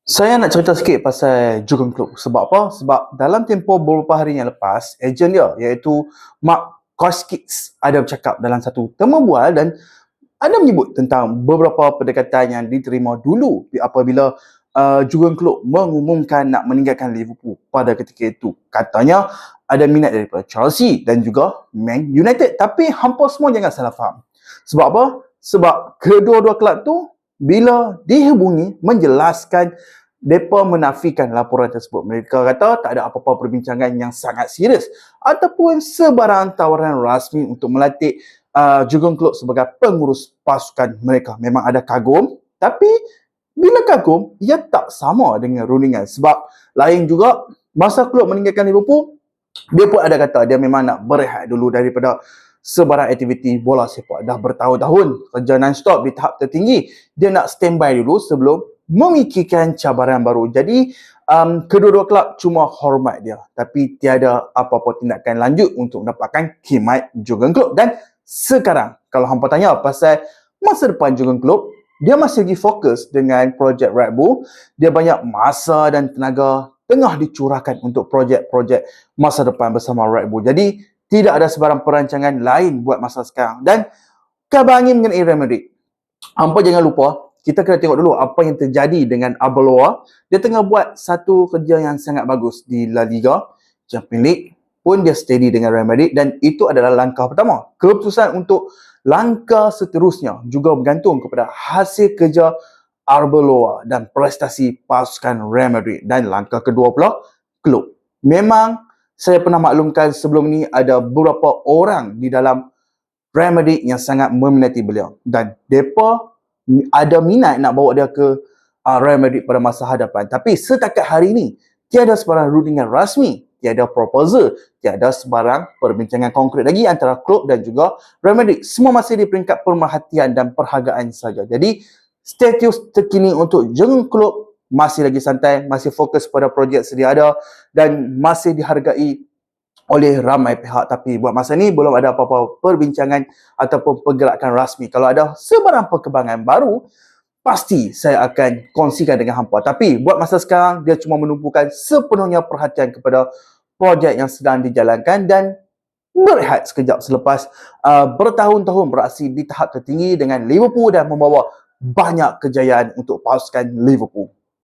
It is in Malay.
Saya nak cerita sikit pasal Jurgen Klopp. Sebab apa? Sebab dalam tempoh beberapa hari yang lepas, ejen dia iaitu Mark Koskitz ada bercakap dalam satu temu bual dan ada menyebut tentang beberapa pendekatan yang diterima dulu apabila Jurgen Klopp mengumumkan nak meninggalkan Liverpool pada ketika itu. Katanya ada minat daripada Chelsea dan juga Man United. Tapi hampa semua jangan salah faham. Sebab apa? Sebab kedua-dua kelab tu bila dihubungi menjelaskan mereka menafikan laporan tersebut. Mereka kata tak ada apa-apa perbincangan yang sangat serius ataupun sebarang tawaran rasmi untuk melantik Jurgen Klopp sebagai pengurus pasukan mereka. Memang ada kagum, tapi bila kagum, ia tak sama dengan rundingan. Sebab lain juga, masa Klopp meninggalkan Liverpool, dia pun ada kata dia memang nak berehat dulu daripada sebarang aktiviti bola sepak. Dah bertahun-tahun kerja non-stop di tahap tertinggi. Dia nak standby dulu sebelum memikirkan cabaran baru. Jadi, kedua-dua kelab cuma hormat dia. Tapi tiada apa-apa tindakan lanjut untuk mendapatkan khidmat Jurgen Klopp. Dan sekarang, kalau hampa tanya pasal masa depan Jurgen Klopp, dia masih lagi fokus dengan projek Red Bull. Dia banyak masa dan tenaga tengah dicurahkan untuk projek-projek masa depan bersama Red Bull. Jadi, tidak ada sebarang perancangan lain buat masa sekarang. Dan kabar angin mengenai Real Madrid. Hampa jangan lupa, kita kena tengok dulu apa yang terjadi dengan Arbeloa. Dia tengah buat satu kerja yang sangat bagus di La Liga, Champions League pun dia steady dengan Real Madrid dan itu adalah langkah pertama. Keputusan untuk langkah seterusnya juga bergantung kepada hasil kerja Arbeloa dan prestasi pasukan Real Madrid. Dan langkah kedua pula, Klopp. Memang saya pernah maklumkan sebelum ni ada beberapa orang di dalam Real Madrid yang sangat meminati beliau dan mereka ada minat nak bawa dia ke Real Madrid pada masa hadapan. Tapi setakat hari ini tiada sebarang rundingan rasmi, tiada proposal, tiada sebarang perbincangan konkret lagi antara Klopp dan juga Real Madrid. Semua masih di peringkat pemerhatian dan perhargaan saja. Jadi status terkini untuk Jurgen Klopp masih lagi santai, masih fokus pada projek sedia ada dan masih dihargai oleh ramai pihak. Tapi buat masa ni belum ada apa-apa perbincangan ataupun pergerakan rasmi. Kalau ada sebarang perkembangan baru, pasti saya akan kongsikan dengan hampa. Tapi buat masa sekarang, dia cuma menumpukan sepenuhnya perhatian kepada projek yang sedang dijalankan dan berehat sekejap selepas bertahun-tahun beraksi di tahap tertinggi dengan Liverpool dan membawa banyak kejayaan untuk pasukan Liverpool.